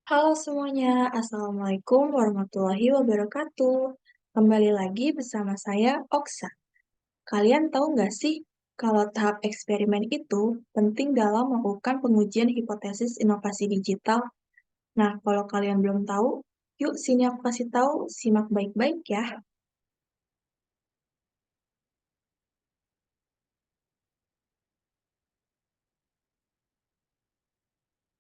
Halo semuanya, Assalamualaikum warahmatullahi wabarakatuh. Kembali lagi bersama saya, Oksa. Kalian tahu nggak sih, kalau tahap eksperimen itu penting dalam melakukan pengujian hipotesis inovasi digital? Nah, kalau kalian belum tahu, yuk sini aku kasih tahu, simak baik-baik ya.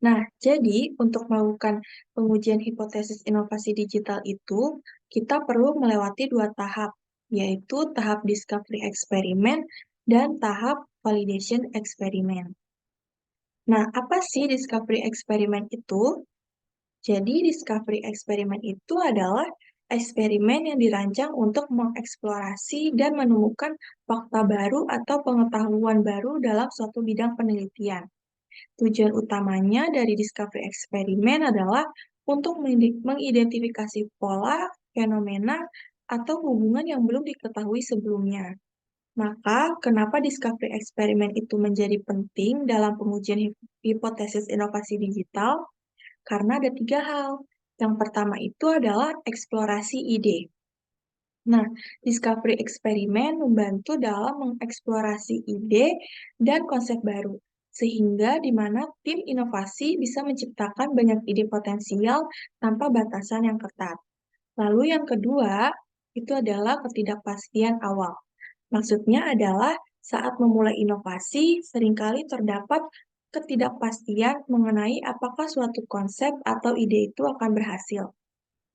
Nah, jadi untuk melakukan pengujian hipotesis inovasi digital itu, kita perlu melewati dua tahap, yaitu tahap discovery eksperimen dan tahap validation eksperimen. Nah, apa sih discovery eksperimen itu? Jadi, discovery eksperimen itu adalah eksperimen yang dirancang untuk mengeksplorasi dan menemukan fakta baru atau pengetahuan baru dalam suatu bidang penelitian. Tujuan utamanya dari discovery eksperimen adalah untuk mengidentifikasi pola, fenomena, atau hubungan yang belum diketahui sebelumnya. Maka, kenapa discovery eksperimen itu menjadi penting dalam pengujian hipotesis inovasi digital? Karena ada tiga hal. Yang pertama itu adalah eksplorasi ide. Nah, discovery eksperimen membantu dalam mengeksplorasi ide dan konsep baru, sehingga di mana tim inovasi bisa menciptakan banyak ide potensial tanpa batasan yang ketat. Lalu yang kedua, itu adalah ketidakpastian awal. Maksudnya adalah saat memulai inovasi, seringkali terdapat ketidakpastian mengenai apakah suatu konsep atau ide itu akan berhasil.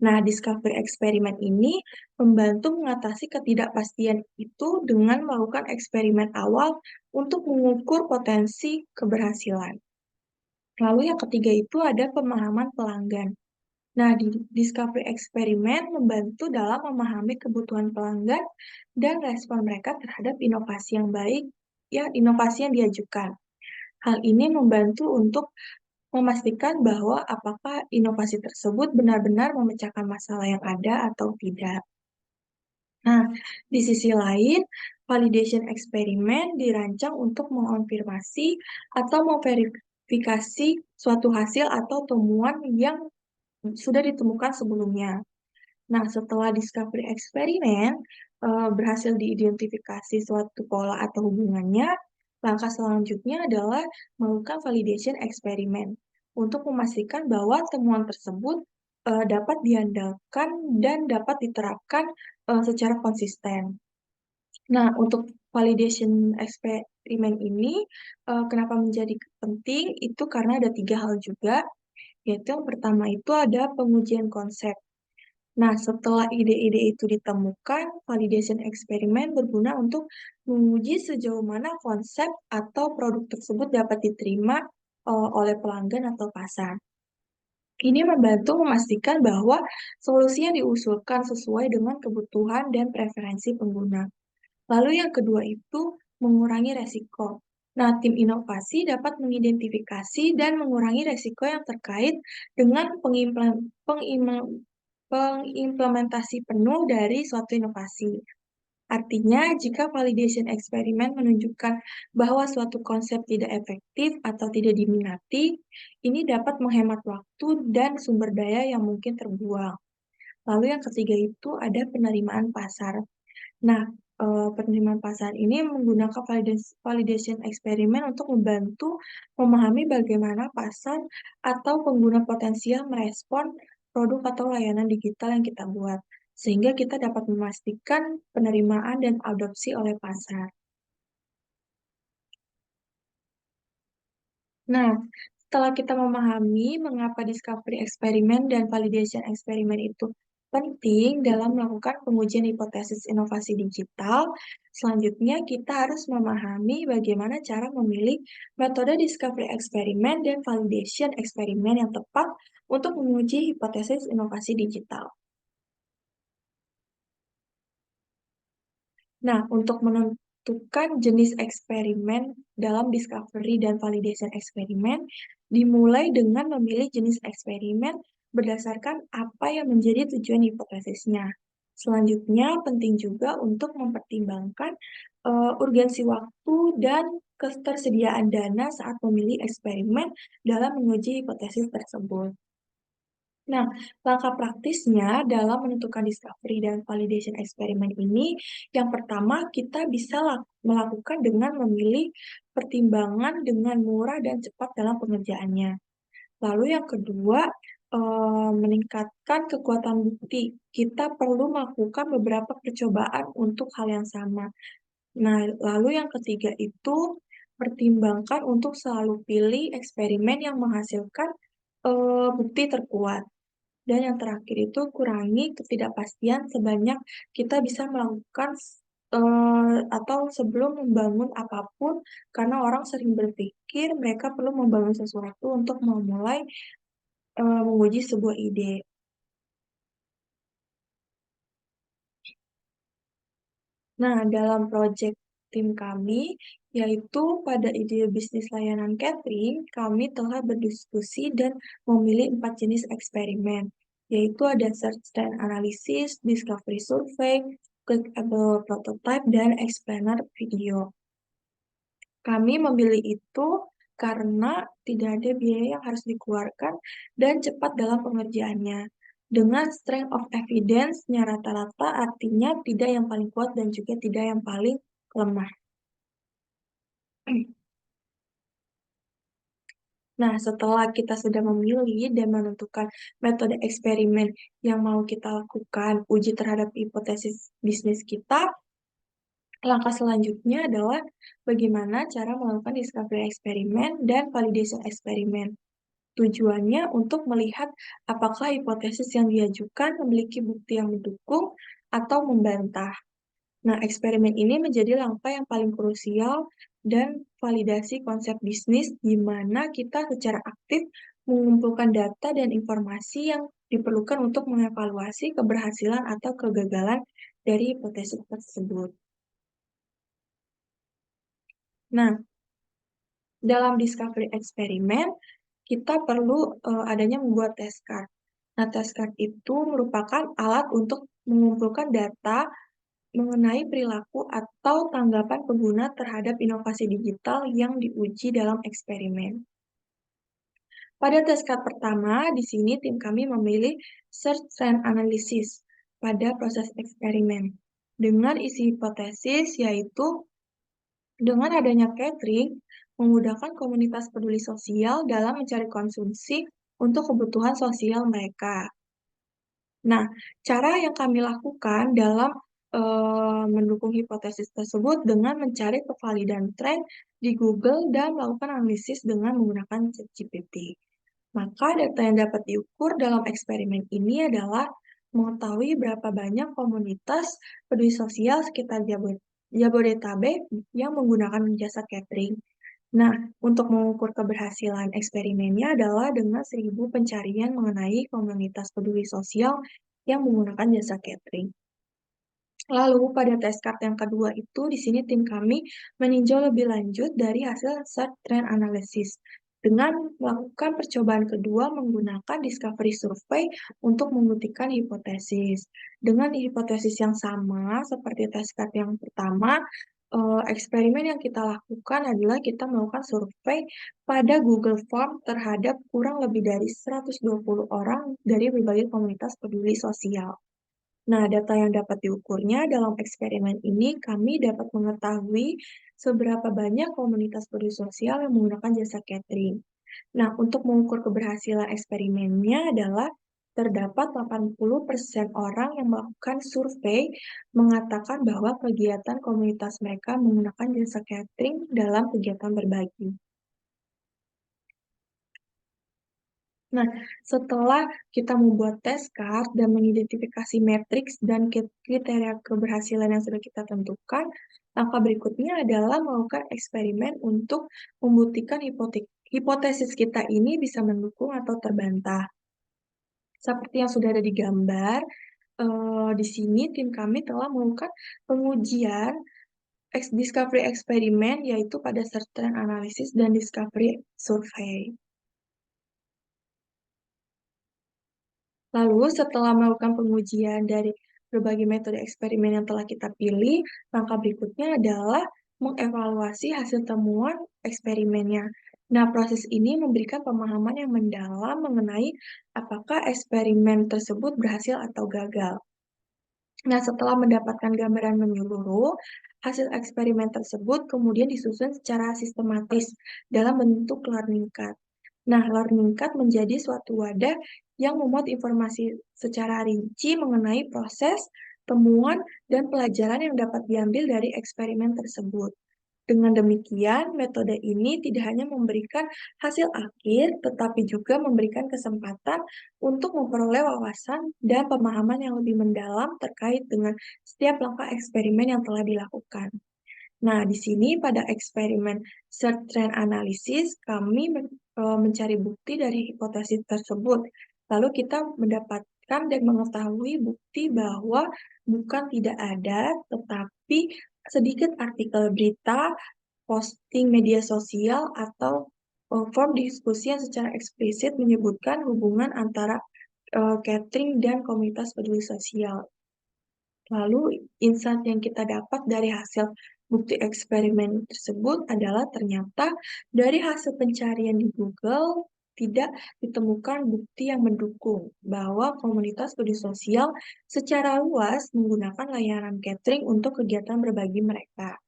Nah, discovery eksperimen ini membantu mengatasi ketidakpastian itu dengan melakukan eksperimen awal untuk mengukur potensi keberhasilan. Lalu yang ketiga itu ada pemahaman pelanggan. Nah, di discovery eksperimen membantu dalam memahami kebutuhan pelanggan dan respon mereka terhadap inovasi yang baik, ya inovasi yang diajukan. Hal ini membantu untuk memastikan bahwa apakah inovasi tersebut benar-benar memecahkan masalah yang ada atau tidak. Nah, di sisi lain, validation eksperimen dirancang untuk mengonfirmasi atau memverifikasi suatu hasil atau temuan yang sudah ditemukan sebelumnya. Nah, setelah discovery eksperimen berhasil diidentifikasi suatu pola atau hubungannya, langkah selanjutnya adalah melakukan validation eksperimen untuk memastikan bahwa temuan tersebut dapat diandalkan dan dapat diterapkan secara konsisten. Nah, untuk validation eksperimen ini kenapa menjadi penting? Itu karena ada tiga hal juga, yaitu yang pertama itu ada pengujian konsep. Nah, setelah ide-ide itu ditemukan, validation eksperimen berguna untuk menguji sejauh mana konsep atau produk tersebut dapat diterima oleh pelanggan atau pasar. Ini membantu memastikan bahwa solusi yang diusulkan sesuai dengan kebutuhan dan preferensi pengguna. Lalu yang kedua itu mengurangi resiko. Nah, tim inovasi dapat mengidentifikasi dan mengurangi resiko yang terkait dengan pengimplementasi penuh dari suatu inovasi. Artinya, jika validation eksperimen menunjukkan bahwa suatu konsep tidak efektif atau tidak diminati, ini dapat menghemat waktu dan sumber daya yang mungkin terbuang. Lalu yang ketiga itu ada penerimaan pasar. Nah, penerimaan pasar ini menggunakan validation eksperimen untuk membantu memahami bagaimana pasar atau pengguna potensial merespon produk atau layanan digital yang kita buat, sehingga kita dapat memastikan penerimaan dan adopsi oleh pasar. Nah, setelah kita memahami mengapa discovery eksperimen dan validation eksperimen itu penting dalam melakukan pengujian hipotesis inovasi digital, selanjutnya kita harus memahami bagaimana cara memilih metode discovery eksperimen dan validation eksperimen yang tepat untuk menguji hipotesis inovasi digital. Nah, untuk menentukan jenis eksperimen dalam discovery dan validation eksperimen, dimulai dengan memilih jenis eksperimen berdasarkan apa yang menjadi tujuan hipotesisnya. Selanjutnya, penting juga untuk mempertimbangkan urgensi waktu dan ketersediaan dana saat memilih eksperimen dalam menguji hipotesis tersebut. Nah, langkah praktisnya dalam menentukan discovery dan validation eksperimen ini, yang pertama kita bisa melakukan dengan memilih pertimbangan dengan murah dan cepat dalam pengerjaannya. Lalu yang kedua, meningkatkan kekuatan bukti. Kita perlu melakukan beberapa percobaan untuk hal yang sama. Nah, lalu yang ketiga itu pertimbangkan untuk selalu pilih eksperimen yang menghasilkan bukti terkuat. Dan yang terakhir itu kurangi ketidakpastian sebanyak kita bisa melakukan atau sebelum membangun apapun, karena orang sering berpikir mereka perlu membangun sesuatu untuk memulai menguji sebuah ide. Nah, dalam proyek tim kami, yaitu pada ide bisnis layanan catering, kami telah berdiskusi dan memilih 4 jenis eksperimen, yaitu ada search and analysis, discovery survey, clickable prototype, dan explainer video. Kami memilih itu karena tidak ada biaya yang harus dikeluarkan dan cepat dalam pengerjaannya. Dengan strength of evidence-nya rata-rata artinya tidak yang paling kuat dan juga tidak yang paling lemah. Nah, setelah kita sudah memilih dan menentukan metode eksperimen yang mau kita lakukan uji terhadap hipotesis bisnis kita, langkah selanjutnya adalah bagaimana cara melakukan discovery eksperimen dan validation eksperimen. Tujuannya untuk melihat apakah hipotesis yang diajukan memiliki bukti yang mendukung atau membantah. Nah, eksperimen ini menjadi langkah yang paling krusial dan validasi konsep bisnis di mana kita secara aktif mengumpulkan data dan informasi yang diperlukan untuk mengevaluasi keberhasilan atau kegagalan dari hipotesis tersebut. Nah, dalam discovery eksperimen, kita perlu adanya membuat test card. Nah, test card itu merupakan alat untuk mengumpulkan data mengenai perilaku atau tanggapan pengguna terhadap inovasi digital yang diuji dalam eksperimen. Pada test card pertama, di sini tim kami memilih search trend analysis pada proses eksperimen dengan isi hipotesis yaitu dengan adanya catering, memudahkan komunitas peduli sosial dalam mencari konsumsi untuk kebutuhan sosial mereka. Nah, cara yang kami lakukan dalam mendukung hipotesis tersebut dengan mencari kevalidan tren di Google dan melakukan analisis dengan menggunakan ChatGPT. Maka data yang dapat diukur dalam eksperimen ini adalah mengetahui berapa banyak komunitas peduli sosial sekitar Jabodetabek yang menggunakan jasa catering. Nah, untuk mengukur keberhasilan eksperimennya adalah dengan 1.000 pencarian mengenai komunitas peduli sosial yang menggunakan jasa catering. Lalu pada test card yang kedua itu, di sini tim kami meninjau lebih lanjut dari hasil search trend analysis dengan melakukan percobaan kedua menggunakan discovery survey untuk membuktikan hipotesis. Dengan hipotesis yang sama seperti test card yang pertama, eksperimen yang kita lakukan adalah kita melakukan survei pada Google Form terhadap kurang lebih dari 120 orang dari berbagai komunitas peduli sosial. Nah, data yang dapat diukurnya dalam eksperimen ini, kami dapat mengetahui seberapa banyak komunitas peduli sosial yang menggunakan jasa catering. Nah, untuk mengukur keberhasilan eksperimennya adalah terdapat 80% orang yang melakukan survei mengatakan bahwa kegiatan komunitas mereka menggunakan jasa catering dalam kegiatan berbagi. Nah, setelah kita membuat test card dan mengidentifikasi matriks dan kriteria keberhasilan yang sudah kita tentukan, langkah berikutnya adalah melakukan eksperimen untuk membuktikan hipotesis kita ini bisa mendukung atau terbantah. Seperti yang sudah ada di gambar, di sini tim kami telah melakukan pengujian discovery eksperimen, yaitu pada search trend analysis dan discovery survey. Lalu setelah melakukan pengujian dari berbagai metode eksperimen yang telah kita pilih, langkah berikutnya adalah mengevaluasi hasil temuan eksperimennya. Nah, proses ini memberikan pemahaman yang mendalam mengenai apakah eksperimen tersebut berhasil atau gagal. Nah, setelah mendapatkan gambaran menyeluruh, hasil eksperimen tersebut kemudian disusun secara sistematis dalam bentuk learning card. Nah, learning card menjadi suatu wadah yang memuat informasi secara rinci mengenai proses, temuan, dan pelajaran yang dapat diambil dari eksperimen tersebut. Dengan demikian, metode ini tidak hanya memberikan hasil akhir, tetapi juga memberikan kesempatan untuk memperoleh wawasan dan pemahaman yang lebih mendalam terkait dengan setiap langkah eksperimen yang telah dilakukan. Nah, di sini pada eksperimen search trend analysis, kami mencari bukti dari hipotesis tersebut. Lalu kita mendapatkan dan mengetahui bukti bahwa bukan tidak ada, tetapi sedikit artikel berita, posting media sosial, atau form diskusi yang secara eksplisit menyebutkan hubungan antara catering dan komunitas peduli sosial. Lalu, insight yang kita dapat dari hasil bukti eksperimen tersebut adalah ternyata dari hasil pencarian di Google tidak ditemukan bukti yang mendukung bahwa komunitas peduli sosial secara luas menggunakan layanan catering untuk kegiatan berbagi mereka.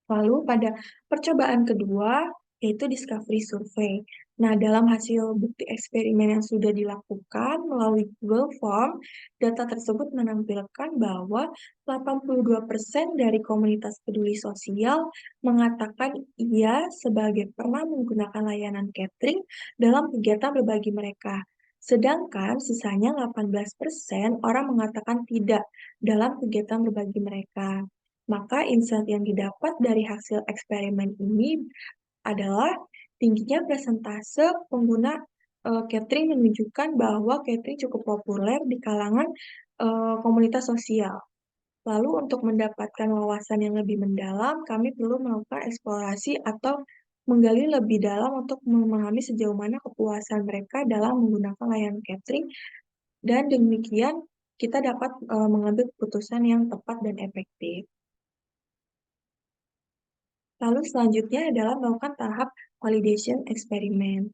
Lalu pada percobaan kedua, yaitu discovery survey. Nah, dalam hasil bukti eksperimen yang sudah dilakukan melalui Google Form, data tersebut menampilkan bahwa 82% dari komunitas peduli sosial mengatakan iya sebagai pernah menggunakan layanan catering dalam kegiatan berbagi mereka. Sedangkan sisanya 18% orang mengatakan tidak dalam kegiatan berbagi mereka. Maka insight yang didapat dari hasil eksperimen ini adalah tingginya persentase pengguna catering menunjukkan bahwa catering cukup populer di kalangan komunitas sosial. Lalu untuk mendapatkan wawasan yang lebih mendalam, kami perlu melakukan eksplorasi atau menggali lebih dalam untuk memahami sejauh mana kepuasan mereka dalam menggunakan layanan catering, dan demikian kita dapat mengambil keputusan yang tepat dan efektif. Lalu selanjutnya adalah melakukan tahap validation eksperimen.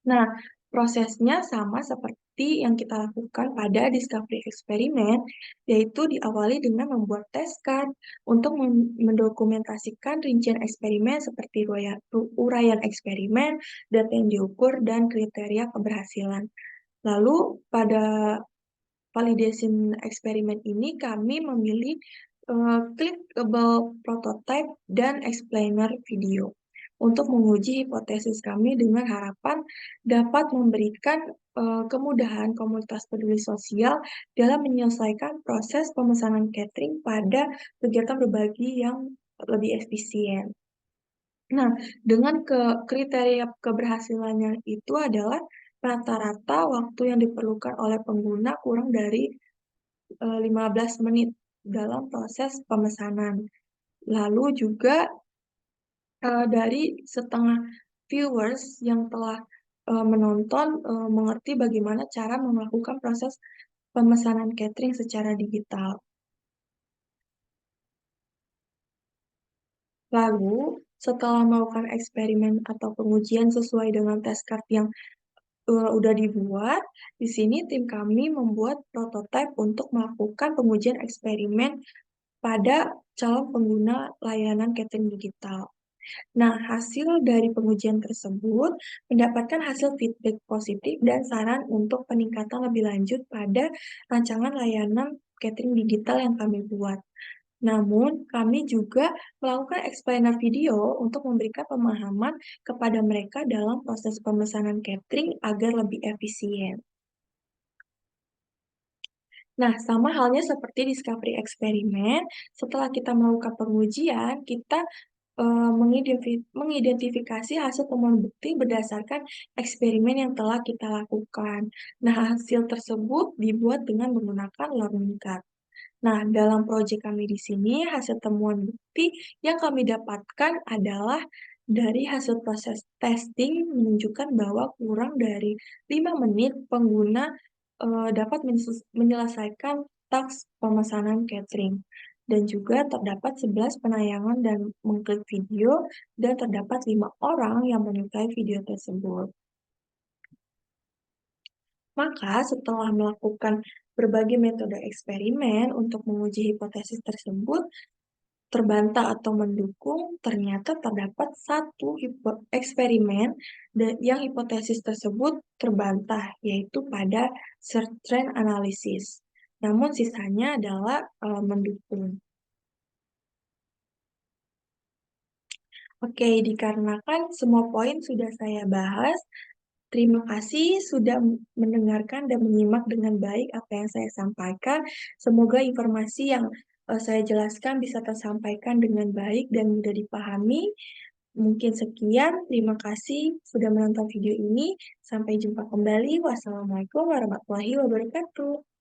Nah, prosesnya sama seperti yang kita lakukan pada discovery eksperimen, yaitu diawali dengan membuat test card untuk mendokumentasikan rincian eksperimen seperti uraian eksperimen, data yang diukur, dan kriteria keberhasilan. Lalu pada validation eksperimen ini kami memilih clickable prototype dan explainer video untuk menguji hipotesis kami dengan harapan dapat memberikan kemudahan komunitas peduli sosial dalam menyelesaikan proses pemesanan catering pada kegiatan berbagi yang lebih efisien. Nah, dengan kriteria keberhasilannya itu adalah rata-rata waktu yang diperlukan oleh pengguna kurang dari 15 menit dalam proses pemesanan. Lalu juga dari setengah viewers yang telah menonton mengerti bagaimana cara melakukan proses pemesanan catering secara digital. Lalu, setelah melakukan eksperimen atau pengujian sesuai dengan test card yang udah dibuat, di sini tim kami membuat prototipe untuk melakukan pengujian eksperimen pada calon pengguna layanan catering digital. Nah, hasil dari pengujian tersebut mendapatkan hasil feedback positif dan saran untuk peningkatan lebih lanjut pada rancangan layanan catering digital yang kami buat. Namun, kami juga melakukan explainer video untuk memberikan pemahaman kepada mereka dalam proses pemesanan catering agar lebih efisien. Nah, sama halnya seperti discovery eksperimen, setelah kita melakukan pengujian, kita mengidentifikasi hasil temuan bukti berdasarkan eksperimen yang telah kita lakukan. Nah, hasil tersebut dibuat dengan menggunakan learning card. Nah, dalam proyek kami di sini, hasil temuan bukti yang kami dapatkan adalah dari hasil proses testing menunjukkan bahwa kurang dari 5 menit pengguna dapat menyelesaikan taks pemesanan catering. dan juga terdapat 11 penayangan dan mengklik video, dan terdapat 5 orang yang menyukai video tersebut. Maka setelah melakukan berbagai metode eksperimen untuk menguji hipotesis tersebut, terbantah atau mendukung, ternyata terdapat satu eksperimen yang hipotesis tersebut terbantah, yaitu pada search trend analysis. Namun sisanya adalah mendukung. Oke, dikarenakan semua poin sudah saya bahas, terima kasih sudah mendengarkan dan menyimak dengan baik apa yang saya sampaikan. Semoga informasi yang saya jelaskan bisa tersampaikan dengan baik dan mudah dipahami. Mungkin sekian, terima kasih sudah menonton video ini. Sampai jumpa kembali. Wassalamualaikum warahmatullahi wabarakatuh.